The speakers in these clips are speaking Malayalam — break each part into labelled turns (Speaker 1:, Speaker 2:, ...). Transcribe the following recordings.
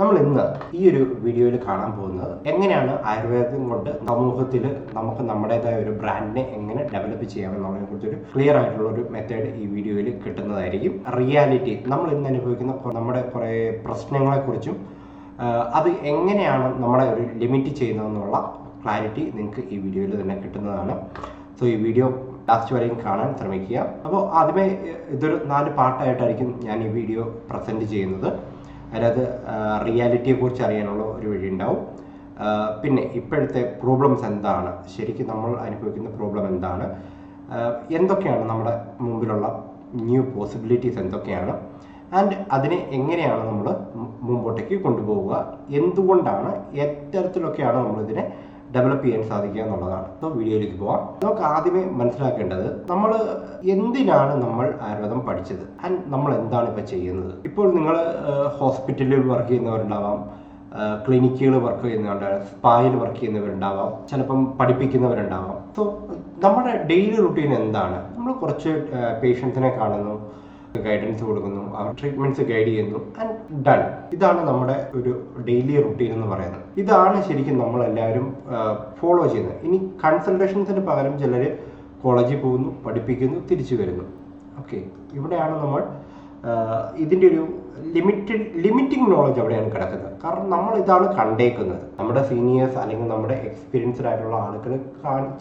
Speaker 1: നമ്മൾ ഇന്ന് ഈ ഒരു വീഡിയോയിൽ കാണാൻ പോകുന്നത് എങ്ങനെയാണ് ആയുർവേദം കൊണ്ട് സമൂഹത്തിൽ നമുക്ക് നമ്മുടേതായ ഒരു ബ്രാൻഡിനെ എങ്ങനെ ഡെവലപ്പ് ചെയ്യാമെന്നുള്ളതിനെ കുറിച്ചൊരു ക്ലിയർ ആയിട്ടുള്ള ഒരു മെത്തേഡ് ഈ വീഡിയോയിൽ കിട്ടുന്നതായിരിക്കും. റിയാലിറ്റി നമ്മൾ ഇന്ന് അനുഭവിക്കുന്ന നമ്മുടെ കുറേ പ്രശ്നങ്ങളെക്കുറിച്ചും അത് എങ്ങനെയാണ് നമ്മളെ ഒരു ലിമിറ്റ് ചെയ്യുന്നതെന്നുള്ള ക്ലാരിറ്റി നിങ്ങൾക്ക് ഈ വീഡിയോയിൽ തന്നെ കിട്ടുന്നതാണ്. സോ ഈ വീഡിയോ ലാസ്റ്റ് വരെയും കാണാൻ ശ്രമിക്കുക. അപ്പോൾ ആദ്യമേ ഇതൊരു 4 പാർട്ടായിട്ടായിരിക്കും ഞാൻ ഈ വീഡിയോ പ്രസൻറ്റ് ചെയ്യുന്നത്. അതായത് റിയാലിറ്റിയെക്കുറിച്ച് അറിയാനുള്ള ഒരു വഴി ഉണ്ടാവും. പിന്നെ ഇപ്പോഴത്തെ പ്രോബ്ലംസ് എന്താണ്, ശരിക്കും നമ്മൾ അനുഭവിക്കുന്ന പ്രോബ്ലം എന്താണ്, എന്തൊക്കെയാണ് നമ്മുടെ മുമ്പിലുള്ള ന്യൂ പോസിബിലിറ്റീസ് എന്തൊക്കെയാണ്, ആൻഡ് അതിനെ എങ്ങനെയാണ് നമ്മൾ മുമ്പോട്ടേക്ക് കൊണ്ടുപോവുക, എന്തുകൊണ്ടാണ് എത്തരത്തിലൊക്കെയാണ് നമ്മളിതിനെ ഡെവലപ്പ് ചെയ്യാൻ സാധിക്കുക എന്നുള്ളതാണ്. അപ്പോൾ വീഡിയോയിലേക്ക് പോവാം. നമുക്ക് ആദ്യമേ മനസ്സിലാക്കേണ്ടത് നമ്മൾ എന്തിനാണ് നമ്മൾ ആയുർവേദം പഠിച്ചത് ആൻഡ് നമ്മൾ എന്താണ് ഇപ്പോൾ ചെയ്യുന്നത്. ഇപ്പോൾ നിങ്ങൾ ഹോസ്പിറ്റലിൽ വർക്ക് ചെയ്യുന്നവരുണ്ടാവാം, ക്ലിനിക്കുകൾ വർക്ക് ചെയ്യുന്നവരുണ്ടാവാം, സ്പായിൽ വർക്ക് ചെയ്യുന്നവരുണ്ടാവാം, ചിലപ്പം പഠിപ്പിക്കുന്നവരുണ്ടാവാം. സോ നമ്മുടെ ഡെയിലി റുട്ടീൻ എന്താണ്? നമ്മൾ കുറച്ച് പേഷ്യൻസിനെ കാണുന്നു, ഗൈഡൻസ് കൊടുക്കുന്നു, അവർ ട്രീറ്റ്മെന്റ്സ് ഗൈഡ് ചെയ്യുന്നു ആൻഡ് ഡൺ. ഇതാണ് നമ്മുടെ ഒരു ഡെയിലി റുട്ടീൻ എന്ന് പറയുന്നത്. ഇതാണ് ശരിക്കും നമ്മളെല്ലാവരും ഫോളോ ചെയ്യുന്നത്. ഇനി കൺസൾട്ടേഷൻസിന് പകരം ചിലർ കോളേജിൽ പോകുന്നു, പഠിപ്പിക്കുന്നു, തിരിച്ചു വരുന്നു. ഓക്കെ, ഇവിടെയാണ് നമ്മൾ ഇതിൻ്റെ ഒരു ലിമിറ്റിംഗ് നോളജ് അവിടെയാണ് കിടക്കുന്നത്. കാരണം നമ്മൾ ഇതാണ് കണ്ടേക്കുന്നത്. നമ്മുടെ സീനിയേഴ്സ് അല്ലെങ്കിൽ നമ്മുടെ എക്സ്പീരിയൻസ്ഡ് ആയിട്ടുള്ള ആളുകൾ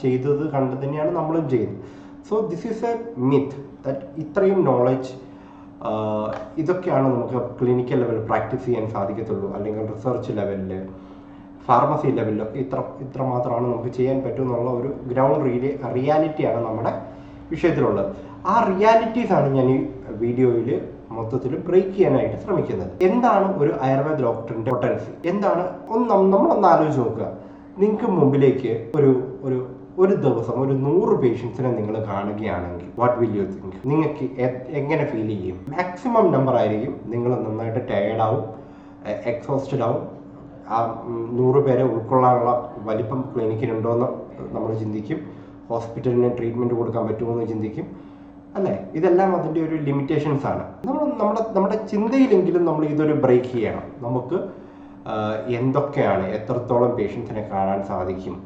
Speaker 1: ചെയ്തത് കണ്ട് തന്നെയാണ് നമ്മളും ചെയ്യുന്നത്. So this is A myth that ഇത്രയും നോളജ് ഇതൊക്കെയാണ് നമുക്ക് ക്ലിനിക്കൽ ലെവലിൽ പ്രാക്ടീസ് ചെയ്യാൻ സാധിക്കത്തുള്ളൂ, അല്ലെങ്കിൽ റിസർച്ച് ലെവലിൽ, ഫാർമസി ലെവലിലൊക്കെ ഇത്ര മാത്രമാണ് നമുക്ക് ചെയ്യാൻ പറ്റുമെന്നുള്ള ഒരു ഗ്രൗണ്ട് റിയാലിറ്റിയാണ് നമ്മുടെ വിഷയത്തിലുള്ളത്. ആ റിയാലിറ്റീസാണ് ഞാൻ ഈ വീഡിയോയിൽ മൊത്തത്തിൽ ബ്രേക്ക് ചെയ്യാനായിട്ട് ശ്രമിക്കുന്നത്. എന്താണ് ഒരു ആയുർവേദ ഡോക്ടറിന്റെ പൊട്ടൻസി, എന്താണ് നമ്മളൊന്ന് ആലോചിച്ച് നോക്കുക. നിങ്ങൾക്ക് മുമ്പിലേക്ക് ഒരു ദിവസം ഒരു 100 പേഷ്യൻസിനെ നിങ്ങൾ കാണുകയാണെങ്കിൽ വാട്ട് വിൽ യു തിങ്ക്? നിങ്ങൾക്ക് എങ്ങനെ ഫീൽ ചെയ്യും? മാക്സിമം നമ്പർ ആയിരിക്കും നിങ്ങൾ നന്നായിട്ട് ടയേർഡാവും, എക്സോസ്റ്റഡ് ആവും. ആ 100 പേരെ ഉൾക്കൊള്ളാനുള്ള വലിപ്പം ക്ലിനിക്കിനുണ്ടോ എന്ന് നമ്മൾ ചിന്തിക്കും. ഹോസ്പിറ്റലിന് ട്രീറ്റ്മെൻറ്റ് കൊടുക്കാൻ പറ്റുമോ എന്ന് ചിന്തിക്കും, അല്ലേ? ഇതെല്ലാം അതിൻ്റെ ഒരു ലിമിറ്റേഷൻസ് ആണ്. നമ്മുടെ ചിന്തയിലെങ്കിലും നമ്മൾ ഇതൊരു ബ്രേക്ക് ചെയ്യണം. നമുക്ക് എന്തൊക്കെയാണ്, എത്രത്തോളം പേഷ്യൻസിനെ കാണാൻ സാധിക്കും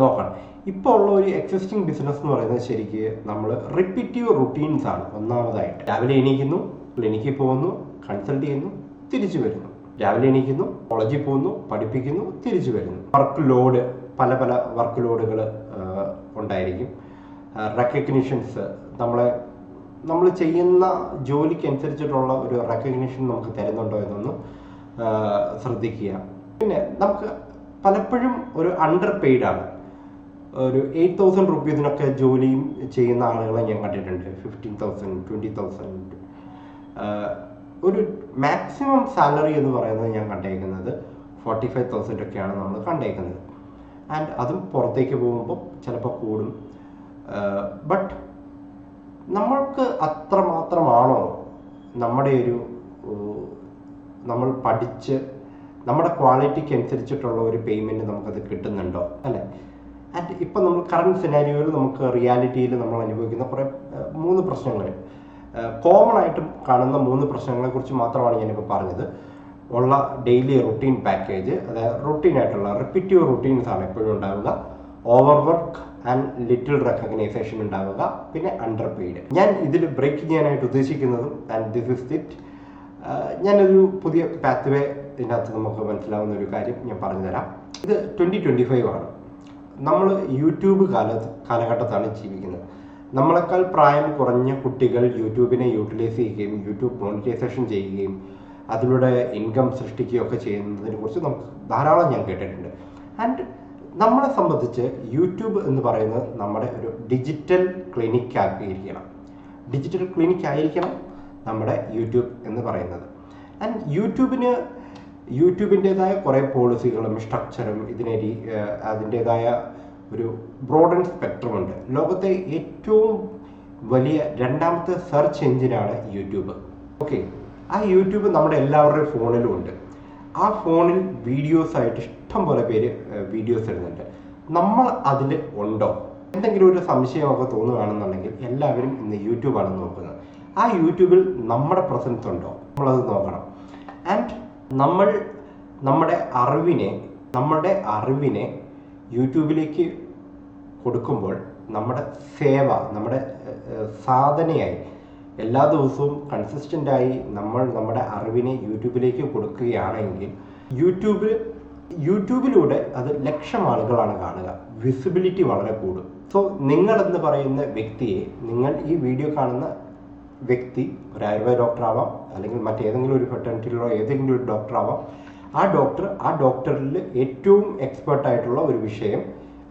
Speaker 1: നോക്കണം. ഇപ്പോൾ ഉള്ള ഒരു എക്സിസ്റ്റിംഗ് ബിസിനസ് എന്ന് പറയുന്നത് ശരിക്ക് നമ്മൾ റിപ്പീറ്റീവ് റുട്ടീൻസ് ആണ്. ഒന്നാമതായിട്ട് രാവിലെ എണീക്കുന്നു, ക്ലിനിക്കിൽ പോകുന്നു, കൺസൾട്ട് ചെയ്യുന്നു, തിരിച്ചു വരുന്നു. രാവിലെ എണീക്കുന്നു, കോളേജിൽ പോകുന്നു, പഠിപ്പിക്കുന്നു, തിരിച്ചു വരുന്നു. വർക്ക് ലോഡ്, പല വർക്ക് ലോഡുകൾ ഉണ്ടായിരിക്കും. റെക്കഗ്നിഷൻസ്, നമ്മൾ ചെയ്യുന്ന ജോലിക്ക് അനുസരിച്ചിട്ടുള്ള ഒരു റെക്കഗ്നിഷൻ നമുക്ക് തരുന്നുണ്ടോ എന്നൊന്ന് ശ്രദ്ധിക്കുക. പിന്നെ നമുക്ക് പലപ്പോഴും ഒരു അണ്ടർ പെയ്ഡ് ആണ്. ഒരു 8,000 റുപ്പീസിനൊക്കെ ജോലിയും ചെയ്യുന്ന ആളുകളെ ഞാൻ കണ്ടിട്ടുണ്ട്. 15,000, 20,000. ഒരു മാക്സിമം സാലറി എന്ന് പറയുന്നത് ഞാൻ കണ്ടേക്കുന്നത് 45,000 ഒക്കെയാണ് നമ്മൾ കണ്ടേക്കുന്നത്. ആൻഡ് അതും പുറത്തേക്ക് പോകുമ്പോൾ ചിലപ്പോൾ കൂടും. ബട്ട് നമ്മൾക്ക് അത്രമാത്രമാണോ നമ്മൾ പഠിച്ച് നമ്മുടെ ക്വാളിറ്റിക്ക് അനുസരിച്ചിട്ടുള്ള ഒരു പേയ്മെൻറ്റ് നമുക്കത് കിട്ടുന്നുണ്ടോ, അല്ലേ? ആൻഡ് ഇപ്പം നമ്മൾ കറണ്ട് സിനാരിയോയിൽ നമുക്ക് റിയാലിറ്റിയിൽ നമ്മൾ അനുഭവിക്കുന്ന കുറേ 3 പ്രശ്നങ്ങൾ, കോമൺ ആയിട്ടും കാണുന്ന 3 പ്രശ്നങ്ങളെ കുറിച്ച് മാത്രമാണ് ഞാനിപ്പോൾ പറഞ്ഞത്. ഉള്ള ഡെയിലി റുട്ടീൻ പാക്കേജ്, അതായത് റുട്ടീനായിട്ടുള്ള റിപ്പീറ്റീവ് റുട്ടീൻസ് ആണ് എപ്പോഴും ഉണ്ടാവുക. Over work and little recognition ഉണ്ടാവുക, പിന്നെ അണ്ടർ പെയ്ഡ്. ഞാൻ ഇതിൽ ബ്രേക്ക് ചെയ്യാനായിട്ട് ഉദ്ദേശിക്കുന്നതും ആൻഡ് ദിസ് ഇസ് ഇറ്റ്. ഞാനൊരു പുതിയ പാത്വേ ഇതിനകത്ത് നമുക്ക് മനസ്സിലാവുന്ന ഒരു കാര്യം ഞാൻ പറഞ്ഞുതരാം. ഇത് 2025 ആണ്. നമ്മൾ യൂട്യൂബ് കാലഘട്ടത്താണ് ജീവിക്കുന്നത്. നമ്മളെക്കാൾ പ്രായം കുറഞ്ഞ കുട്ടികൾ യൂട്യൂബിനെ യൂട്ടിലൈസ് ചെയ്യുകയും യൂട്യൂബ് മോണിറ്റൈസേഷൻ ചെയ്യുകയും അതിലൂടെ ഇൻകം സൃഷ്ടിക്കുകയൊക്കെ ചെയ്യുന്നതിനെ കുറിച്ച് നമുക്ക് ധാരാളം ഞാൻ കേട്ടിട്ടുണ്ട്. ആൻഡ് നമ്മളെ സംബന്ധിച്ച് യൂട്യൂബ് എന്ന് പറയുന്നത് നമ്മുടെ ഒരു ഡിജിറ്റൽ ക്ലിനിക് ആയിരിക്കണം നമ്മുടെ യൂട്യൂബ് എന്ന് പറയുന്നത്. ആൻഡ് യൂട്യൂബിൻ്റെതായ കുറേ പോളിസികളും സ്ട്രക്ചറും അതിൻ്റെതായ ഒരു ബ്രോഡൻ സ്പെക്ട്രം ഉണ്ട്. ലോകത്തെ ഏറ്റവും വലിയ 2ാമത്തെ സെർച്ച് എഞ്ചിനാണ് യൂട്യൂബ്. ഓക്കെ, ആ യൂട്യൂബ് നമ്മുടെ എല്ലാവരുടെയും ഫോണിലും ഉണ്ട്. ആ ഫോണിൽ വീഡിയോസായിട്ട് ഇഷ്ടം പോലെ പേര് വീഡിയോസ് ഇടുന്നുണ്ട്. നമ്മൾ അതിൽ ഉണ്ടോ? എന്തെങ്കിലും ഒരു സംശയമൊക്കെ തോന്നുകയാണെന്നുണ്ടെങ്കിൽ എല്ലാവരും ഇന്ന് യൂട്യൂബാണ് നോക്കുന്നത്. ആ യൂട്യൂബിൽ നമ്മുടെ പ്രസൻസ് ഉണ്ടോ, നമ്മളത് നോക്കണം. ആൻഡ് നമ്മൾ നമ്മുടെ അറിവിനെ യൂട്യൂബിലേക്ക് കൊടുക്കുമ്പോൾ നമ്മുടെ സേവ, നമ്മുടെ സാധനയായി എല്ലാ ദിവസവും കൺസിസ്റ്റൻ്റായി നമ്മൾ നമ്മുടെ അറിവിനെ യൂട്യൂബിലേക്ക് കൊടുക്കുകയാണെങ്കിൽ യൂട്യൂബിലൂടെ അത് ലക്ഷം ആളുകളാണ് കാണുക, വിസിബിലിറ്റി വളരെ കൂടും. സോ നിങ്ങളെന്ന് പറയുന്ന വ്യക്തിയെ, നിങ്ങൾ ഈ വീഡിയോ കാണുന്ന വ്യക്തി ഒരു ആയുർവേദ ഡോക്ടറാവാം, അല്ലെങ്കിൽ മറ്റേതെങ്കിലും ഒരു ഫെർട്ടിലിറ്റിയിലുള്ള ഏതെങ്കിലും ഒരു ഡോക്ടറാവാം. ആ ഡോക്ടറിൽ ഏറ്റവും എക്സ്പേർട്ടായിട്ടുള്ള ഒരു വിഷയം,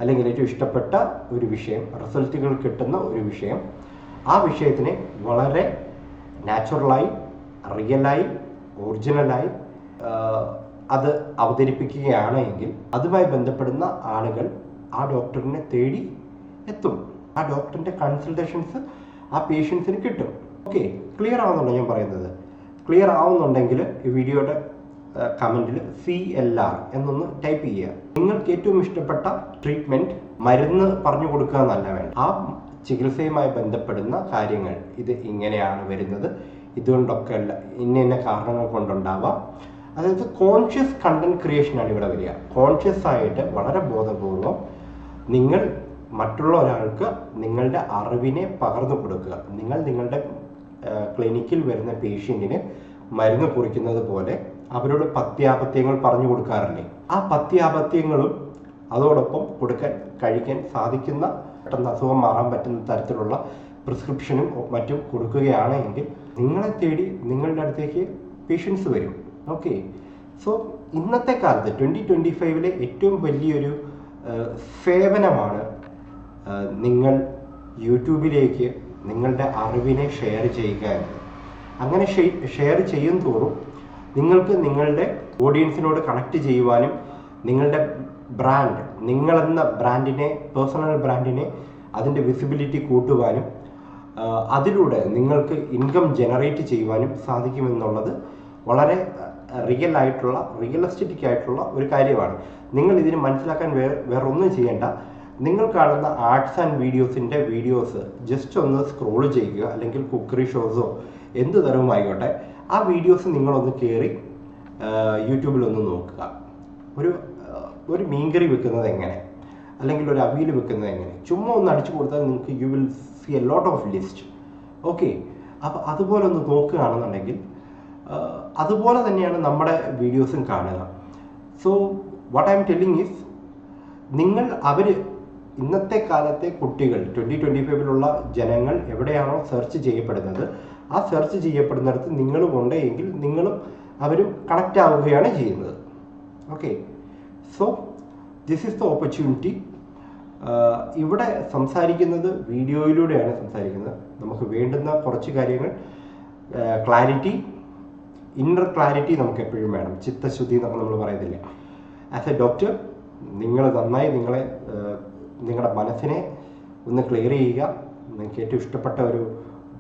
Speaker 1: അല്ലെങ്കിൽ ഏറ്റവും ഇഷ്ടപ്പെട്ട ഒരു വിഷയം, റിസൾട്ടുകൾ കിട്ടുന്ന ഒരു വിഷയം, ആ വിഷയത്തിനെ വളരെ നാച്ചുറലായി, റിയലായി, ഒറിജിനലായി അത് അവതരിപ്പിക്കുകയാണ് എങ്കിൽ അതുമായി ബന്ധപ്പെടുന്ന ആളുകൾ ആ ഡോക്ടറിനെ തേടി എത്തും. ആ ഡോക്ടറിൻ്റെ കൺസൾട്ടേഷൻസ് ആ പേഷ്യൻസിന് കിട്ടും. ഓക്കെ, ക്ലിയർ ആവുന്നുണ്ടോ ഞാൻ പറയുന്നത്? ക്ലിയർ ആവുന്നുണ്ടെങ്കിൽ ഈ വീഡിയോയുടെ കമൻറ്റിൽ CLR എന്നൊന്ന് ടൈപ്പ് ചെയ്യുക. നിങ്ങൾക്ക് ഏറ്റവും ഇഷ്ടപ്പെട്ട ട്രീറ്റ്മെൻറ്റ്, മരുന്ന് പറഞ്ഞു കൊടുക്കുക എന്നല്ല വേണ്ട, ആ ചികിത്സയുമായി ബന്ധപ്പെടുന്ന കാര്യങ്ങൾ, ഇത് ഇങ്ങനെയാണ് വരുന്നത്, ഇതുകൊണ്ടൊക്കെ അല്ല, ഇന്ന കാരണങ്ങൾ കൊണ്ടുണ്ടാവാം. അതായത് കോൺഷ്യസ് കണ്ടന്റ് ക്രിയേഷനാണ് ഇവിടെ വരിക. കോൺഷ്യസ് ആയിട്ട് വളരെ ബോധപൂർവം നിങ്ങൾ മറ്റുള്ള ഒരാൾക്ക് നിങ്ങളുടെ അറിവിനെ പകർന്നു കൊടുക്കുക. നിങ്ങളുടെ ക്ലിനിക്കിൽ വരുന്ന പേഷ്യൻറ്റിന് മരുന്ന് കുറിക്കുന്നത് പോലെ അവരോട് പഥ്യാപഥ്യങ്ങൾ പറഞ്ഞു കൊടുക്കാറില്ലേ? ആ പഥ്യാപഥ്യങ്ങളും അതോടൊപ്പം കഴിക്കാൻ സാധിക്കുന്ന, പെട്ടെന്ന് അസുഖം മാറാൻ പറ്റുന്ന തരത്തിലുള്ള പ്രിസ്ക്രിപ്ഷനും മറ്റും കൊടുക്കുകയാണെങ്കിൽ നിങ്ങളെ തേടി നിങ്ങളുടെ അടുത്തേക്ക് പേഷ്യൻസ് വരും. ഓക്കെ, സോ ഇന്നത്തെ കാലത്ത് 2025 ഏറ്റവും വലിയൊരു സേവനമാണ് നിങ്ങൾ യൂട്യൂബിലേക്ക് നിങ്ങളുടെ അറിവിനെ ഷെയർ ചെയ്യുക എന്നത്. അങ്ങനെ ഷെയർ ചെയ്യും തോറും നിങ്ങൾക്ക് നിങ്ങളുടെ ഓഡിയൻസിനോട് കണക്ട് ചെയ്യുവാനും നിങ്ങളുടെ ബ്രാൻഡ്, നിങ്ങളെന്ന ബ്രാൻഡിനെ, പേഴ്സണൽ ബ്രാൻഡിനെ, അതിൻ്റെ വിസിബിലിറ്റി കൂട്ടുവാനും അതിലൂടെ നിങ്ങൾക്ക് ഇൻകം ജനറേറ്റ് ചെയ്യുവാനും സാധിക്കുമെന്നുള്ളത് വളരെ റിയലിസ്റ്റിക് ആയിട്ടുള്ള ഒരു കാര്യമാണ്. നിങ്ങൾ ഇതിന് മനസ്സിലാക്കാൻ വേറെ ഒന്നും ചെയ്യേണ്ട. നിങ്ങൾ കാണുന്ന ആർട്സ് ആൻഡ് വീഡിയോസ് ജസ്റ്റ് ഒന്ന് സ്ക്രോൾ ചെയ്യുക, അല്ലെങ്കിൽ കുക്കറി ഷോസോ എന്ത് തരവും ആയിക്കോട്ടെ, ആ വീഡിയോസ് നിങ്ങളൊന്ന് കയറി യൂട്യൂബിലൊന്ന് നോക്കുക. ഒരു മീൻകറി വെക്കുന്നത് എങ്ങനെ, അല്ലെങ്കിൽ ഒരു അവിയൽ വെക്കുന്നത് എങ്ങനെ, ചുമ്മാ ഒന്ന് അടിച്ചു കൊടുത്താൽ നിങ്ങൾക്ക് you will see a lot of list. Okay, അപ്പോൾ അതുപോലെ ഒന്ന് നോക്കുകയാണെന്നുണ്ടെങ്കിൽ അതുപോലെ തന്നെയാണ് നമ്മുടെ വീഡിയോസും കാണുക. So what I M telling is, ഇന്നത്തെ കാലത്തെ കുട്ടികൾ, 2025 ജനങ്ങൾ എവിടെയാണോ സെർച്ച് ചെയ്യപ്പെടുന്നത്, ആ സെർച്ച് ചെയ്യപ്പെടുന്നിടത്ത് നിങ്ങളും ഉണ്ടെങ്കിൽ നിങ്ങളും അവരും കണക്റ്റ് ആവുകയാണ് ചെയ്യുന്നത്. Okay, so this is the opportunity. ഇവിടെ സംസാരിക്കുന്നത് വീഡിയോയിലൂടെയാണ് സംസാരിക്കുന്നത്. നമുക്ക് വേണ്ടുന്ന കുറച്ച് കാര്യങ്ങൾ, ക്ലാരിറ്റി, ഇന്നർ ക്ലാരിറ്റി നമുക്ക് എപ്പോഴും വേണം. ചിത്തശുദ്ധി എന്നൊക്കെ നമ്മൾ പറയുന്നില്ല. ആസ് എ ഡോക്ടർ നിങ്ങൾ നന്നായി നിങ്ങളുടെ മനസ്സിനെ ഒന്ന് ക്ലിയർ ചെയ്യുക. നിങ്ങൾക്ക് ഏറ്റവും ഇഷ്ടപ്പെട്ട ഒരു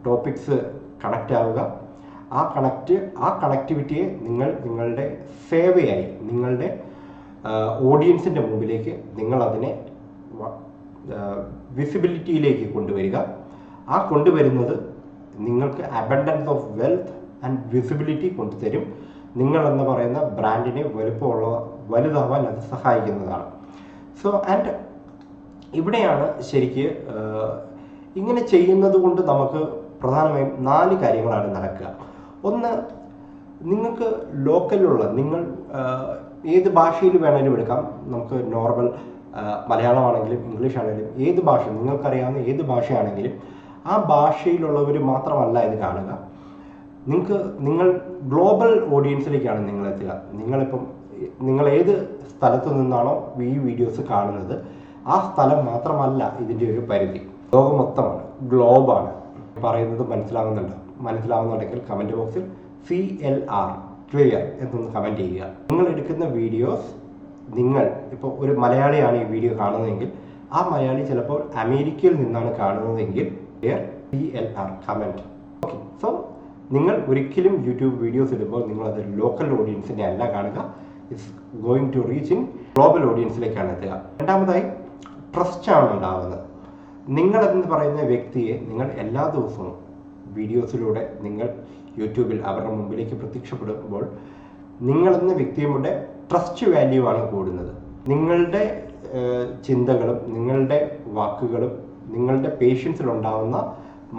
Speaker 1: ടോപ്പിക്സ് കണക്റ്റ് ആവുക. ആ കണക്ടിവിറ്റിയെ നിങ്ങളുടെ സേവയായി, നിങ്ങളുടെ ഓഡിയൻസിൻ്റെ മുമ്പിലേക്ക് നിങ്ങളതിനെ വിസിബിലിറ്റിയിലേക്ക് കൊണ്ടുവരിക. ആ കൊണ്ടുവരുന്നത് നിങ്ങൾക്ക് abundance of wealth and visibility കൊണ്ടുതരും. നിങ്ങളെന്ന് പറയുന്ന ബ്രാൻഡിനെ വലുതാവാൻ അത് സഹായിക്കുന്നതാണ്. സോ ആൻഡ് ഇവിടെയാണ് ശരിക്ക് ഇങ്ങനെ ചെയ്യുന്നത് കൊണ്ട് നമുക്ക് പ്രധാനമായും 4 കാര്യങ്ങളാണ് നടക്കുക. ഒന്ന്, നിങ്ങൾക്ക് ലോക്കലിലുള്ള, നിങ്ങൾ ഏത് ഭാഷയിൽ വേണമെങ്കിലും എടുക്കാം. നമുക്ക് നോർമൽ മലയാളമാണെങ്കിലും ഇംഗ്ലീഷ് ആണെങ്കിലും ഏത് ഭാഷ, നിങ്ങൾക്കറിയാവുന്ന ഏത് ഭാഷയാണെങ്കിലും ആ ഭാഷയിലുള്ളവർ മാത്രമല്ല ഇത് കാണുക. നിങ്ങൾ ഗ്ലോബൽ ഓഡിയൻസിലേക്കാണ് നിങ്ങളെത്തുക. നിങ്ങൾ ഏത് സ്ഥലത്തു നിന്നാണോ ഈ വീഡിയോസ് കാണുന്നത്, ആ സ്ഥലം മാത്രമല്ല ഇതിൻ്റെ ഒരു പരിധി, ലോകം മൊത്തമാണ്, ഗ്ലോബാണ്. പറയുന്നത് മനസ്സിലാവുന്നുണ്ടെങ്കിൽ കമൻറ്റ് ബോക്സിൽ CLR ക്ലിയർ എന്നൊന്ന് കമൻറ്റ് ചെയ്യുക. നിങ്ങൾ എടുക്കുന്ന വീഡിയോസ്, നിങ്ങൾ ഇപ്പോൾ ഒരു മലയാളിയാണ് ഈ വീഡിയോ കാണുന്നതെങ്കിൽ ആ മലയാളി ചിലപ്പോൾ അമേരിക്കയിൽ നിന്നാണ് കാണുന്നതെങ്കിൽ CLR കമൻറ്റ്. ഓക്കെ, സോ നിങ്ങൾ ഒരിക്കലും യൂട്യൂബ് വീഡിയോസ് ഇടുമ്പോൾ നിങ്ങളത് ലോക്കൽ ഓഡിയൻസിനെ അല്ല കാണുക, it's going to reach in global ഓഡിയൻസിലേക്കാണ് എത്തുക. രണ്ടാമതായി, ട്രസ്റ്റാണ് ഉണ്ടാവുന്നത്. നിങ്ങളെന്ന് പറയുന്ന വ്യക്തിയെ നിങ്ങൾ എല്ലാ ദിവസവും വീഡിയോസിലൂടെ നിങ്ങൾ യൂട്യൂബിൽ അവരുടെ മുമ്പിലേക്ക് പ്രത്യക്ഷപ്പെടുമ്പോൾ നിങ്ങളെന്ന വ്യക്തിയുടെ ട്രസ്റ്റ് വാല്യൂ ആണ് കൂടുന്നത്. നിങ്ങളുടെ ചിന്തകളും നിങ്ങളുടെ വാക്കുകളും നിങ്ങളുടെ പേഷ്യൻസിലുണ്ടാവുന്ന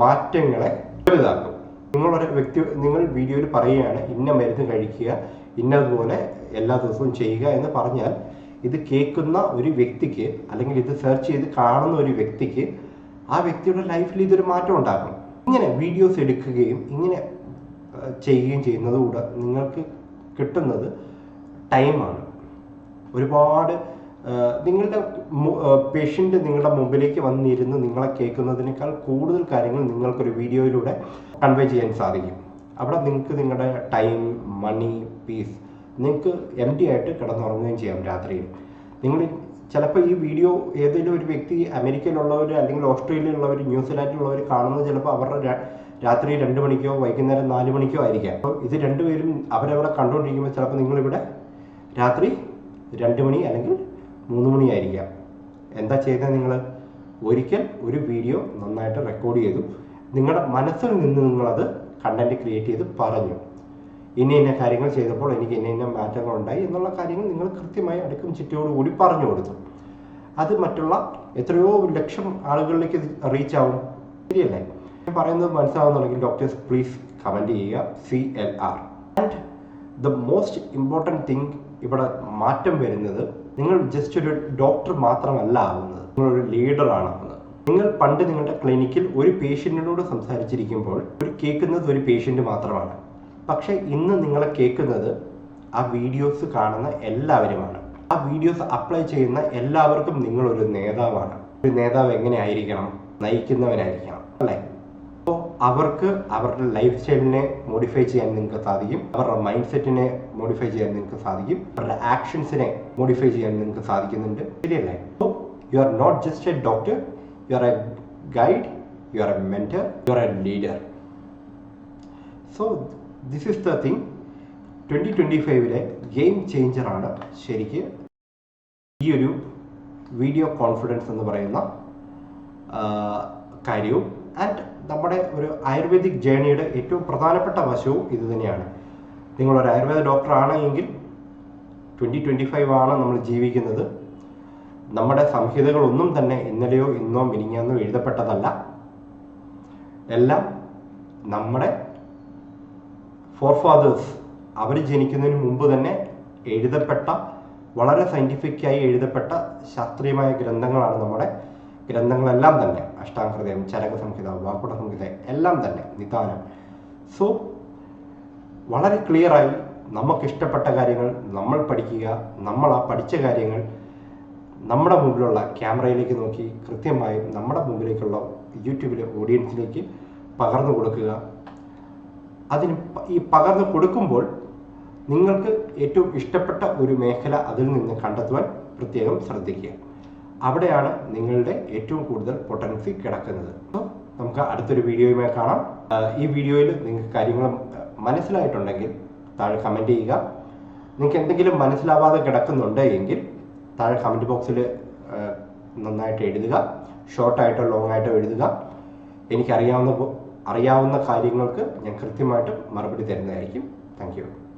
Speaker 1: മാറ്റങ്ങളെ വലുതാക്കും. നിങ്ങൾ വീഡിയോയിൽ പറയുകയാണ് ഇന്ന മരുന്ന് കഴിക്കുക, ഇന്നതുപോലെ എല്ലാ ദിവസവും ചെയ്യുക എന്ന് പറഞ്ഞാൽ ഇത് കേൾക്കുന്ന ഒരു വ്യക്തിക്ക് അല്ലെങ്കിൽ ഇത് സെർച്ച് ചെയ്ത് കാണുന്ന ഒരു വ്യക്തിക്ക് ആ വ്യക്തിയുടെ ലൈഫിൽ ഇതൊരു മാറ്റം ഉണ്ടാക്കും. ഇങ്ങനെ വീഡിയോസ് എടുക്കുകയും ഇങ്ങനെ ചെയ്യുകയും ചെയ്യുന്നതുകൂടെ നിങ്ങൾക്ക് കിട്ടുന്നത് ടൈമാണ്. ഒരുപാട് നിങ്ങളുടെ പേഷ്യൻ്റ് നിങ്ങളുടെ മുമ്പിലേക്ക് വന്നിരുന്ന് നിങ്ങളെ കേൾക്കുന്നതിനേക്കാൾ കൂടുതൽ കാര്യങ്ങൾ നിങ്ങൾക്കൊരു വീഡിയോയിലൂടെ കൺവേ ചെയ്യാൻ സാധിക്കും. അവിടെ നിങ്ങൾക്ക് നിങ്ങളുടെ ടൈം, മണി, പീസ് നിങ്ങൾക്ക് എംപ്റ്റി ആയിട്ട് കിടന്നുറങ്ങുകയും ചെയ്യാം രാത്രിയിൽ. നിങ്ങൾ ചിലപ്പോൾ ഈ വീഡിയോ ഏതെങ്കിലും ഒരു വ്യക്തി അമേരിക്കയിലുള്ളവർ അല്ലെങ്കിൽ ഓസ്ട്രേലിയയിലുള്ളവർ, ന്യൂസിലാൻഡിലുള്ളവർ കാണുന്നത് ചിലപ്പോൾ അവരുടെ രാത്രി 2 മണിക്കോ വൈകുന്നേരം 4 മണിക്കോ ആയിരിക്കാം. അപ്പോൾ ഇത് രണ്ടുപേരും അവരവിടെ കണ്ടുകൊണ്ടിരിക്കുമ്പോൾ ചിലപ്പോൾ നിങ്ങളിവിടെ രാത്രി 2 മണി അല്ലെങ്കിൽ 3 മണി ആയിരിക്കാം. എന്താ ചെയ്തത്? നിങ്ങൾ ഒരിക്കൽ ഒരു വീഡിയോ നന്നായിട്ട് റെക്കോർഡ് ചെയ്തു, നിങ്ങളുടെ മനസ്സിൽ നിന്ന് നിങ്ങളത് കണ്ടന്റ് ക്രിയേറ്റ് ചെയ്ത് പറഞ്ഞു, ഇന്ന കാര്യങ്ങൾ ചെയ്തപ്പോൾ എനിക്ക് ഇന്ന മാറ്റങ്ങളുണ്ടായി എന്നുള്ള കാര്യങ്ങൾ നിങ്ങൾ കൃത്യമായി അടുക്കും ചിട്ടയോടുകൂടി പറഞ്ഞു കൊടുത്തു. അത് മറ്റുള്ള എത്രയോ ലക്ഷം ആളുകളിലേക്ക് റീച്ച് ആവും. ശരിയല്ലേ? പറയുന്നത് മനസ്സിലാവുന്നുണ്ടെങ്കിൽ ഡോക്ടേഴ്സ് പ്ലീസ് കമൻറ്റ് ചെയ്യുക CLR. And the most important thing ഇവിടെ മാറ്റം വരുന്നത്, നിങ്ങൾ ജസ്റ്റ് ഒരു ഡോക്ടർ മാത്രമല്ല ആവുന്നത്, നിങ്ങളൊരു ലീഡറാണ് ആവുന്നത്. നിങ്ങൾ പണ്ട് നിങ്ങളുടെ ക്ലിനിക്കിൽ ഒരു പേഷ്യൻറ്റിനോട് സംസാരിച്ചിരിക്കുമ്പോൾ കേൾക്കുന്നത് ഒരു പേഷ്യൻ്റ് മാത്രമാണ്. പക്ഷേ ഇന്ന് നിങ്ങളെ കേൾക്കുന്നത് ആ വീഡിയോസ് കാണുന്ന എല്ലാവരുമാണ്. ആ വീഡിയോസ് അപ്ലൈ ചെയ്യുന്ന എല്ലാവർക്കും നിങ്ങളൊരു നേതാവാണ്. ഒരു നേതാവ് എങ്ങനെ ആയിരിക്കണം? നയിക്കുന്നവനായിരിക്കണം, അല്ലേ? അപ്പോൾ അവർക്ക് അവരുടെ ലൈഫ് സ്റ്റൈലിനെ മോഡിഫൈ ചെയ്യാൻ നിങ്ങൾക്ക് സാധിക്കും, അവരുടെ മൈൻഡ് സെറ്റിനെ മോഡിഫൈ ചെയ്യാൻ നിങ്ങൾക്ക് സാധിക്കും, അവരുടെ ആക്ഷൻസിനെ മോഡിഫൈ ചെയ്യാൻ നിങ്ങൾക്ക് സാധിക്കുന്നുണ്ട്. ശരിയല്ലേ? So you are not just a doctor, you are a guide, you are a mentor, you are a leader. So this is the thing. 2025 game ചേഞ്ചറാണ് ശരിക്ക് ഈ ഒരു വീഡിയോ കോൺഫിഡൻസ് എന്ന് പറയുന്ന കാര്യവും. ആൻഡ് നമ്മുടെ ഒരു ആയുർവേദിക് ജേണിയുടെ ഏറ്റവും പ്രധാനപ്പെട്ട വശവും ഇത് തന്നെയാണ്. നിങ്ങളൊരു ആയുർവേദ ഡോക്ടറാണ് എങ്കിൽ 2025 ആണ് നമ്മൾ ജീവിക്കുന്നത്. നമ്മുടെ സംഹിതകളൊന്നും തന്നെ ഇന്നലെയോ ഇന്നോ മിനിങ്ങാന്നോ എഴുതപ്പെട്ടതല്ല. എല്ലാം നമ്മുടെ ഫോർഫാദേഴ്സ് അവർ ജനിക്കുന്നതിന് മുമ്പ് തന്നെ എഴുതപ്പെട്ട, വളരെ സയൻറ്റിഫിക്കായി എഴുതപ്പെട്ട ശാസ്ത്രീയമായ ഗ്രന്ഥങ്ങളാണ് നമ്മുടെ ഗ്രന്ഥങ്ങളെല്ലാം തന്നെ. അഷ്ടാംഗഹൃദയം, ചരക സംഹിത, വാക്കുട സംഹിത എല്ലാം തന്നെ നിദാനം. സോ വളരെ ക്ലിയറായി നമുക്കിഷ്ടപ്പെട്ട കാര്യങ്ങൾ നമ്മൾ പഠിക്കുക, നമ്മൾ ആ പഠിച്ച കാര്യങ്ങൾ നമ്മുടെ മുമ്പിലുള്ള ക്യാമറയിലേക്ക് നോക്കി കൃത്യമായും നമ്മുടെ മുമ്പിലേക്കുള്ള യൂട്യൂബിലെ ഓഡിയൻസിലേക്ക് പകർന്നു കൊടുക്കുക. ഈ പകർന്നു കൊടുക്കുമ്പോൾ നിങ്ങൾക്ക് ഏറ്റവും ഇഷ്ടപ്പെട്ട ഒരു മേഖല അതിൽ നിന്ന് കണ്ടെത്തുവാൻ പ്രത്യേകം ശ്രദ്ധിക്കുക. അവിടെയാണ് നിങ്ങളുടെ ഏറ്റവും കൂടുതൽ പൊട്ടൻസി കിടക്കുന്നത്. നമുക്ക് അടുത്തൊരു വീഡിയോയുമായി കാണാം. ഈ വീഡിയോയിൽ നിങ്ങൾക്ക് കാര്യങ്ങൾ മനസ്സിലായിട്ടുണ്ടെങ്കിൽ താഴെ കമൻറ്റ് ചെയ്യുക. നിങ്ങൾക്ക് എന്തെങ്കിലും മനസ്സിലാവാതെ കിടക്കുന്നുണ്ട് എങ്കിൽ താഴെ കമൻറ്റ് ബോക്സിൽ നന്നായിട്ട് എഴുതുക. ഷോർട്ടായിട്ടോ ലോങ് ആയിട്ടോ എഴുതുക. എനിക്കറിയാവുന്ന കാര്യങ്ങൾക്ക് ഞാൻ കൃത്യമായിട്ട് മറുപടി തരുന്നതായിരിക്കും. Thank you.